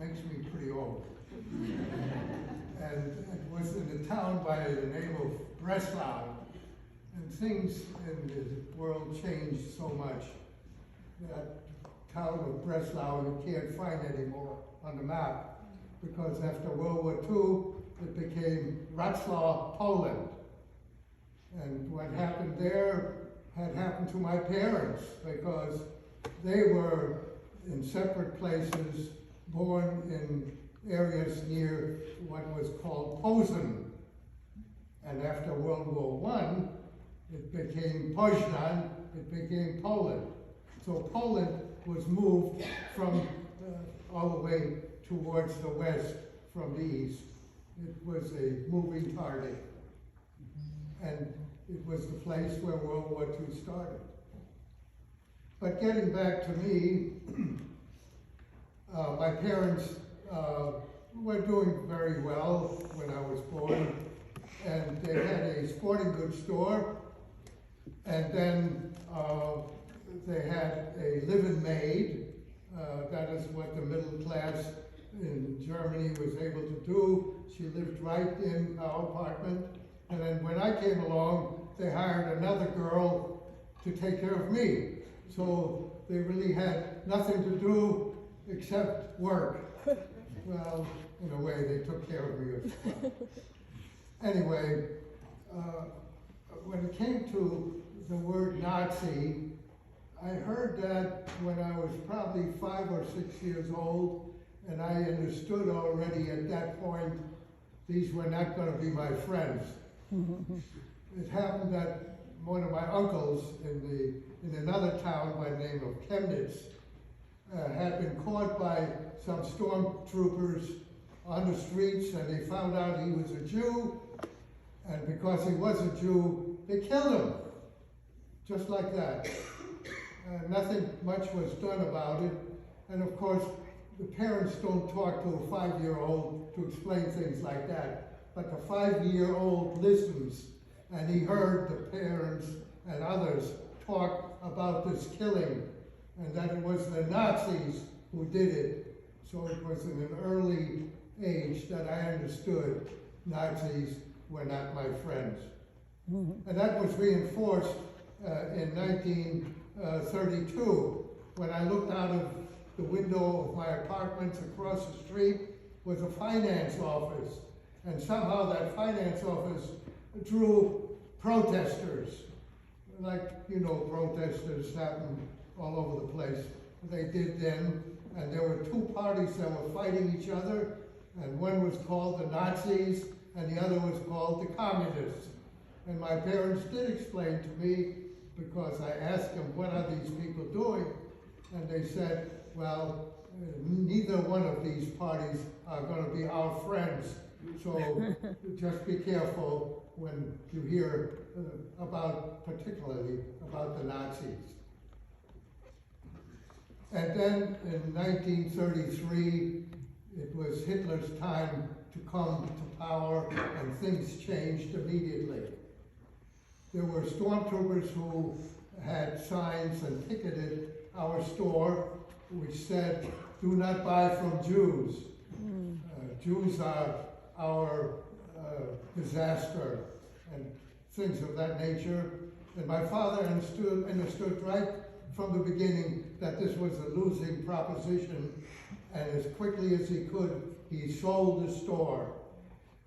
makes me pretty old. And it was in a town by the name of Breslau. And things in the world changed so much. That town of Breslau you can't find anymore on the map, because after World War II, it became Wrocław, Poland. And what happened there had happened to my parents, because they were in separate places, born in areas near what was called Posen. And after World War I, it became Poznan, it became Poland. So Poland was moved from all the way towards the west from the east. It was a moving target. And it was the place where World War II started. But getting back to me, my parents were doing very well when I was born, and they had a sporting goods store, and then they had a live-in maid. That is what the middle class in Germany was able to do. She lived right in our apartment, and then when I came along, they hired another girl to take care of me. So they really had nothing to do except work. Well, in a way, they took care of me as well. Anyway, when it came to the word Nazi, I heard that when I was probably 5 or 6 years old, and I understood already at that point these were not going to be my friends. It happened that one of my uncles in another town by the name of Chemnitz had been caught by some stormtroopers on the streets, and they found out he was a Jew, and because he was a Jew, they killed him, just like that. Nothing much was done about it, and of course, the parents don't talk to a 5-year-old to explain things like that, but the 5-year-old listens, and he heard the parents and others talk about this killing, and that it was the Nazis who did it. So it was in an early age that I understood Nazis were not my friends. And that was reinforced in 1932, when I looked out of the window of my apartment across the street was a finance office. And somehow that finance office drew protesters. Like, you know, protesters happen all over the place. They did then, and there were two parties that were fighting each other, and one was called the Nazis, and the other was called the Communists. And my parents did explain to me, because I asked them, what are these people doing? And they said, well, neither one of these parties are going to be our friends. So just be careful when you hear particularly about the Nazis. And then in 1933, it was Hitler's time to come to power, and things changed immediately. There were stormtroopers who had signs and ticketed our store which said, "Do not buy from Jews. Jews are our disaster," and things of that nature. And my father understood right from the beginning that this was a losing proposition, and as quickly as he could, he sold the store.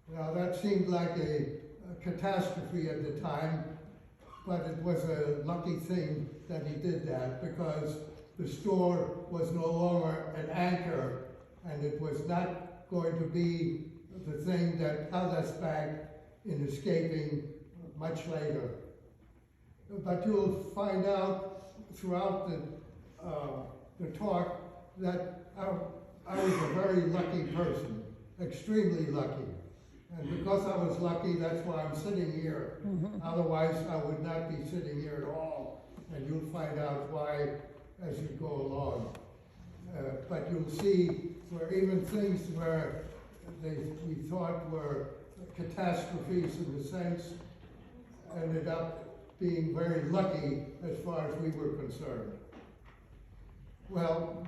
Now that seemed like a catastrophe at the time, but it was a lucky thing that he did that, because the store was no longer an anchor, and it was not going to be the thing that held us back in escaping much later. But you'll find out throughout the talk that I was a very lucky person, extremely lucky. And because I was lucky, that's why I'm sitting here. Otherwise, I would not be sitting here at all. And you'll find out why as you go along. But you'll see where even things where we thought were catastrophes in a sense ended up being very lucky as far as we were concerned. Well,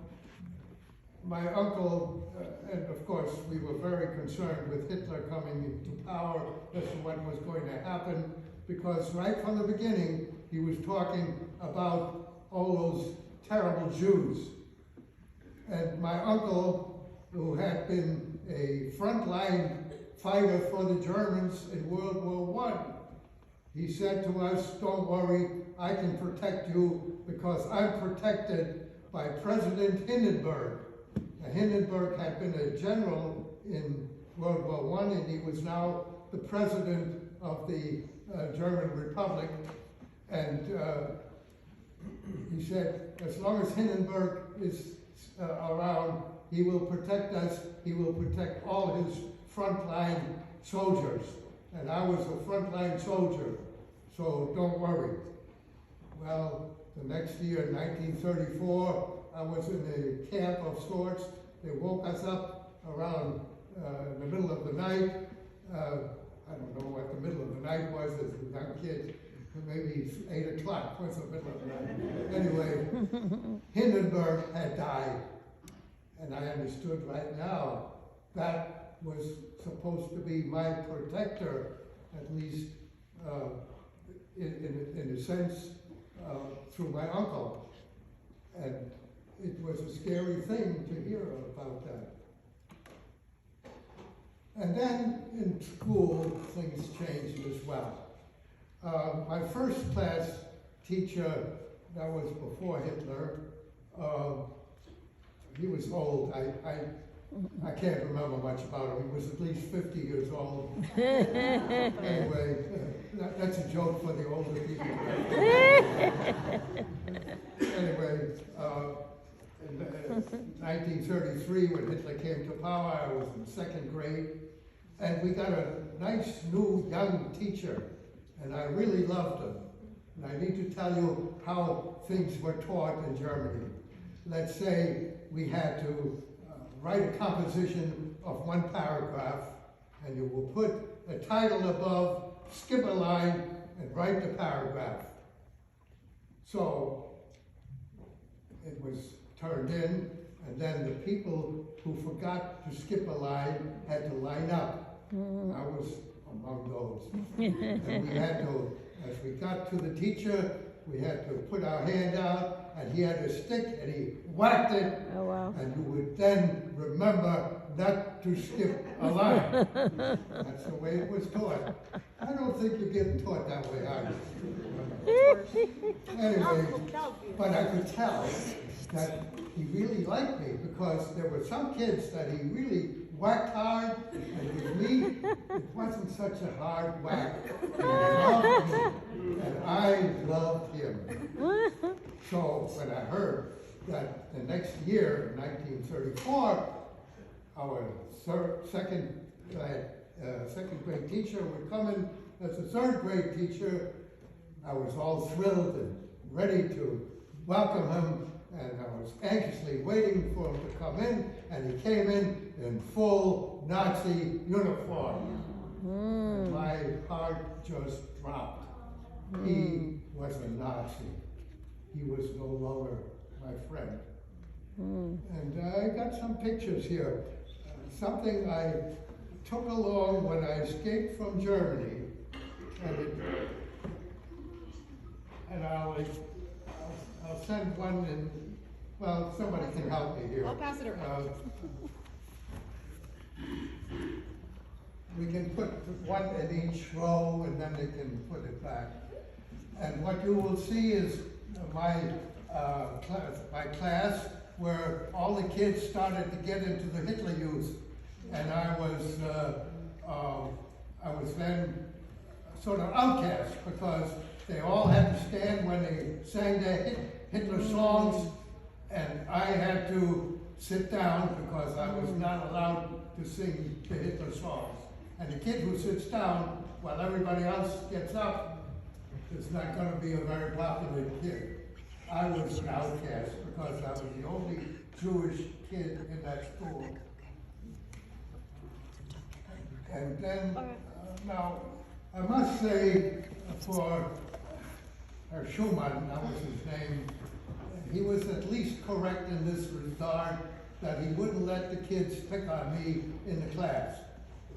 my uncle, and of course we were very concerned with Hitler coming into power as to what was going to happen, because right from the beginning he was talking about all those terrible Jews. And my uncle, who had been a frontline fighter for the Germans in World War I, he said to us, "Don't worry, I can protect you because I'm protected by President Hindenburg." Now, Hindenburg had been a general in World War I, and he was now the president of the German Republic. And he said, as long as Hindenburg is around, he will protect us, he will protect all his frontline soldiers. And I was a frontline soldier, so don't worry. Well, the next year, 1934, I was in a camp of sorts. They woke us up around the middle of the night. I don't know what the middle of the night was as a young kid. Maybe 8 o'clock was the middle of the night. Anyway, Hindenburg had died. And I understood right now that was supposed to be my protector, at least in a sense, through my uncle. And it was a scary thing to hear about that. And then in school, things changed as well. My first class teacher, that was before Hitler, he was old. I can't remember much about him. He was at least 50 years old. Anyway, that's a joke for the older people. Anyway, in 1933, when Hitler came to power, I was in second grade, and we got a nice new young teacher, and I really loved him. And I need to tell you how things were taught in Germany. Let's say we had to write a composition of one paragraph, and you will put a title above, skip a line, and write the paragraph. So it was turned in, and then the people who forgot to skip a line had to line up. I was among those. And we had to, as we got to the teacher, we had to put our hand out, and he had a stick, and he whacked it. Oh, wow. And you would then remember not to skip a line. That's the way it was taught. I don't think you're getting taught that way, are you? Anyway, but I could tell that he really liked me, because there were some kids that he really whacked hard, and with me, it wasn't such a hard whack. He loved me, and I loved him. So when I heard that the next year, 1934, our second grade teacher would come in as a third grade teacher, I was all thrilled and ready to welcome him, and I was anxiously waiting for him to come in, and he came in full Nazi uniform. And my heart just dropped. He was a Nazi. He was no longer my friend. And I got some pictures here. Something I took along when I escaped from Germany, and I'll send one in. Well, somebody can help me here. I'll pass it around. We can put one in each row, and then they can put it back. And what you will see is my class, where all the kids started to get into the Hitler Youth, and I was then sort of outcast, because they all had to stand when they sang their Hitler songs, and I had to sit down because I was not allowed to sing the Hitler songs. And the kid who sits down while everybody else gets up is not going to be a very popular kid. I was an outcast because I was the only Jewish kid in that school. And then, now, I must say, for Herr Schumann, that was his name, he was at least correct in this regard, that he wouldn't let the kids pick on me in the class.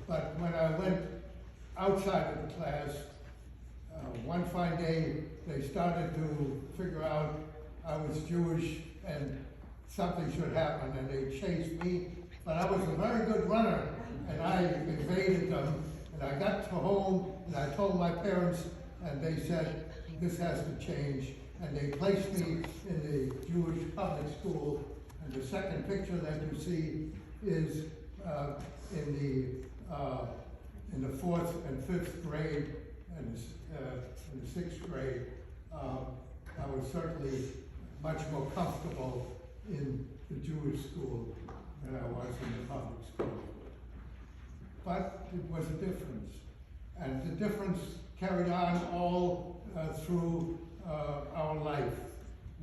But when I went outside of the class, one fine day, they started to figure out I was Jewish and something should happen, and they chased me. But I was a very good runner, and I evaded them. And I got to home, and I told my parents, and they said, this has to change. And they placed me in the Jewish public school. And the second picture that you see is in the 4th and 5th grade, and in the 6th grade. I was certainly much more comfortable in the Jewish school than I was in the public school. But it was a difference. And the difference carried on all through our life.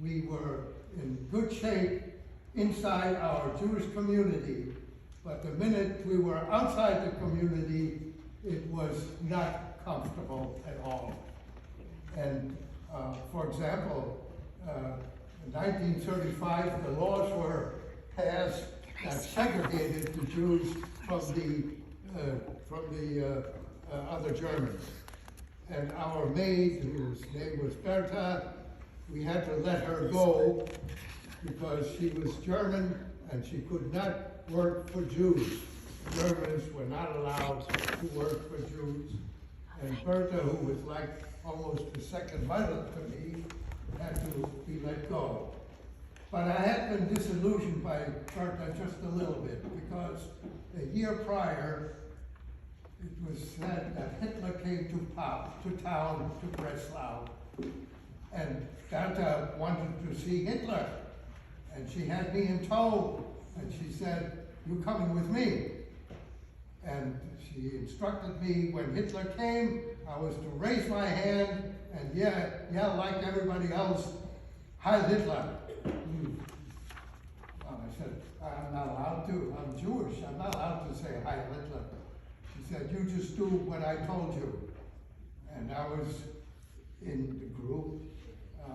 We were in good shape inside our Jewish community, but the minute we were outside the community, it was not comfortable at all. And for example, in 1935, the laws were passed that segregated the Jews from the other Germans. And our maid, whose name was Bertha, we had to let her go because she was German and she could not work for Jews. Germans were not allowed to work for Jews. And Bertha, who was like almost a second mother to me, had to be let go. But I had been disillusioned by Bertha just a little bit because a year prior, it was said that Hitler came to town to Breslau. And Bertha wanted to see Hitler. And she had me in tow. And she said, "You coming with me?" And she instructed me when Hitler came, I was to raise my hand and yell like everybody else, "Heil Hitler!" Well, I said, "I'm not allowed to. I'm Jewish. I'm not allowed to say Heil Hitler." She said, "You just do what I told you." And I was in the group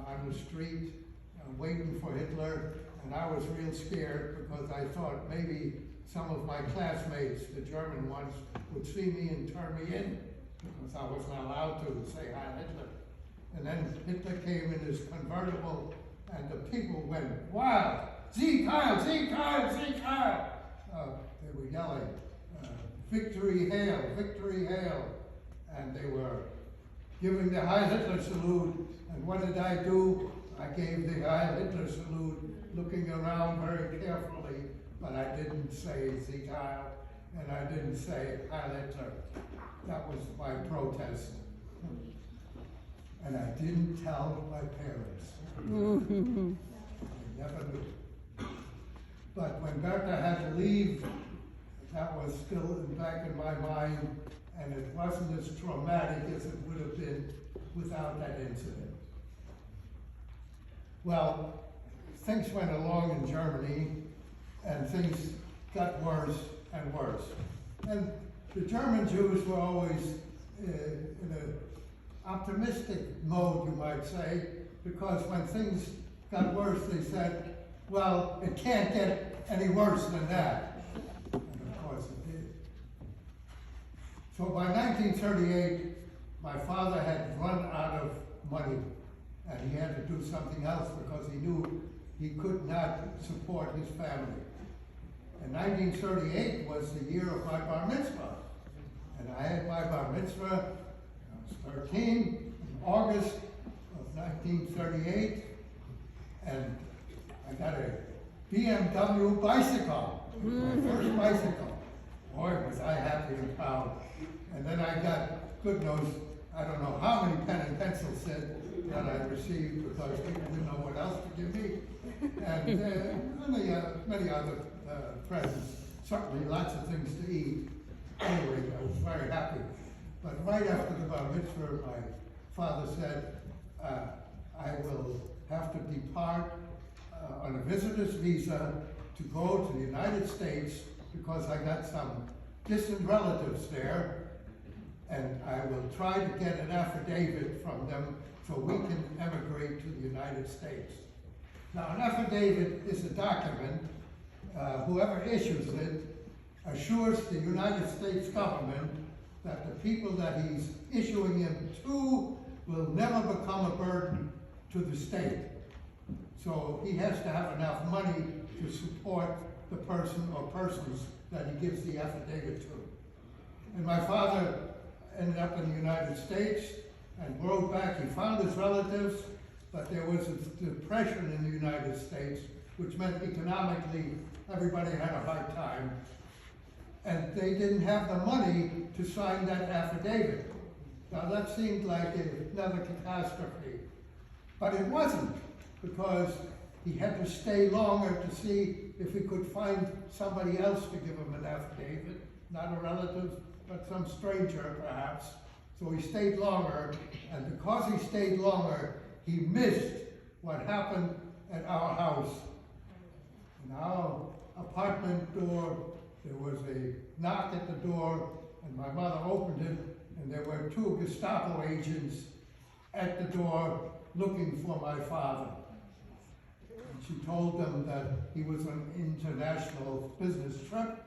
on the street waiting for Hitler, and I was real scared because I thought maybe some of my classmates, the German ones, would see me and turn me in because I was not allowed to say Heil Hitler. And then Hitler came in his convertible, and the people went wild. "Sieg Heil! Sieg Heil! Sieg Heil!" They were yelling, "Victory Hail! Victory Hail!" And they were giving the Heil Hitler salute. And what did I do? I gave the Heil Hitler salute, looking around very carefully, but I didn't say Sieg Heil, and I didn't say Heil Hitler. That was my protest. And I didn't tell my parents. I never knew. But when Bertha had to leave, that was still back in my mind, and it wasn't as traumatic as it would have been without that incident. Well, things went along in Germany, and things got worse and worse. And the German Jews were always in an optimistic mode, you might say, because when things got worse, they said, well, it can't get any worse than that. And of course it did. So by 1938, my father had run out of money, and he had to do something else because he knew he could not support his family. And 1938 was the year of my bar mitzvah. And I had my bar mitzvah, I was 13, in August of 1938, and I got a BMW bicycle, my first bicycle. Boy, was I happy and proud. And then I got, good knows, I don't know how many pen and pencil sets that I received because people didn't know what else to give me. And many other presents, certainly lots of things to eat. Anyway, I was very happy. But right after the bar mitzvah, my father said, I will have to depart on a visitor's visa to go to the United States because I got some distant relatives there, and I will try to get an affidavit from them so we can emigrate to the United States. Now, an affidavit is a document whoever issues it assures the United States government that the people that he's issuing them to will never become a burden to the state. So he has to have enough money to support the person or persons that he gives the affidavit to. And my father ended up in the United States and rode back. He found his relatives, but there was a depression in the United States, which meant economically everybody had a hard time. And they didn't have the money to sign that affidavit. Now that seemed like another catastrophe, but it wasn't, because he had to stay longer to see if he could find somebody else to give him an affidavit, not a relative, but some stranger perhaps. So he stayed longer, and because he stayed longer, he missed what happened at our house. In our apartment door, there was a knock at the door, and my mother opened it, and there were 2 Gestapo agents at the door looking for my father. And she told them that he was on an international business trip,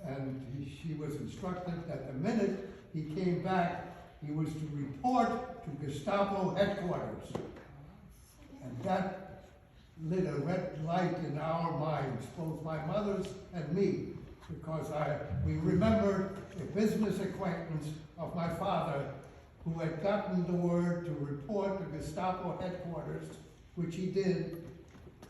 and she was instructed that the minute he came back, he was to report to Gestapo headquarters. And that lit a red light in our minds, both my mother's and me, because we remembered a business acquaintance of my father who had gotten the word to report to Gestapo headquarters, which he did,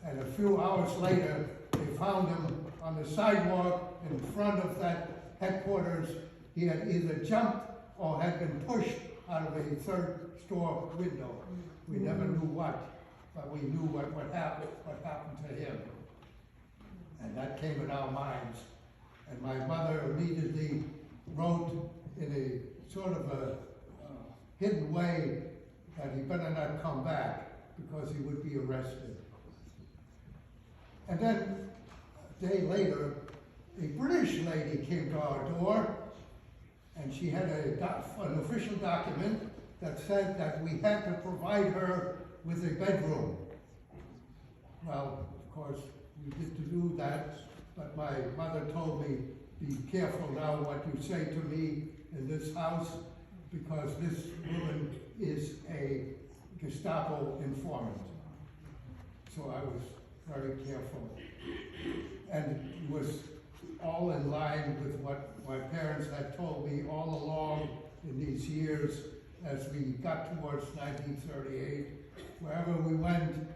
and a few hours later, they found him on the sidewalk in front of that headquarters. He had either jumped or had been pushed out of a 3rd store window. We never knew what, but we knew what happened to him. And that came in our minds. And my mother immediately wrote in a sort of a hidden way that he better not come back because he would be arrested. And then a day later, a British lady came to our door, and she had an official document that said that we had to provide her with a bedroom. Well, of course, we did to do that, but my mother told me, be careful now what you say to me in this house, because this woman is a Gestapo informant. So I was very careful. And it was all in line with what my parents had told me all along in these years as we got towards 1938. Wherever we went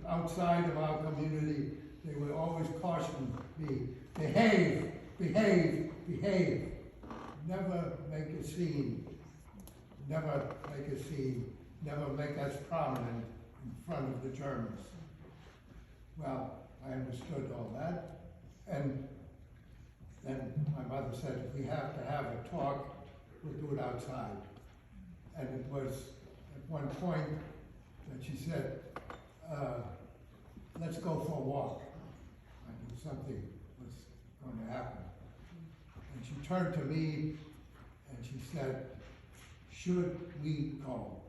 outside of our community, they would always caution me, behave, behave, behave. Never make a scene. Never make a scene. Never make us prominent in front of the Germans. Well, I understood all that. And then my mother said, if we have to have a talk, we'll do it outside. And it was at one point that she said, let's go for a walk. I knew something was going to happen. And she turned to me and she said, should we go?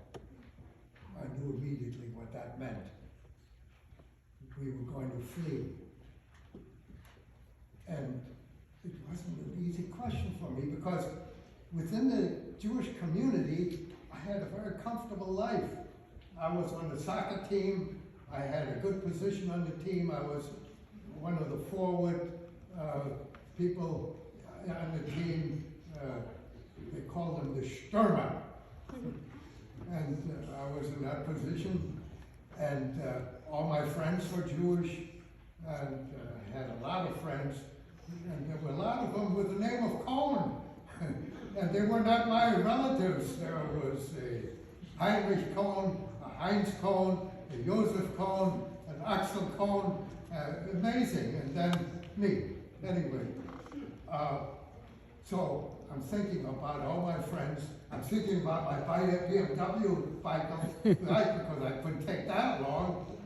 I knew immediately what that meant. We were going to flee. And it wasn't an easy question for me because within the Jewish community, I had a very comfortable life. I was on the soccer team. I had a good position on the team. I was one of the forward people on the team. They called them the Stürmer. And I was in that position. And all my friends were Jewish. And I had a lot of friends. And there were a lot of them with the name of Cohen. And they were not my relatives. There was a Heinrich Cohen, a Heinz Cohen, a Joseph Cohen, an Axel Cohen. Amazing. And then me. Anyway. So I'm thinking about all my friends. I'm thinking about my BMW bike because I couldn't take that along.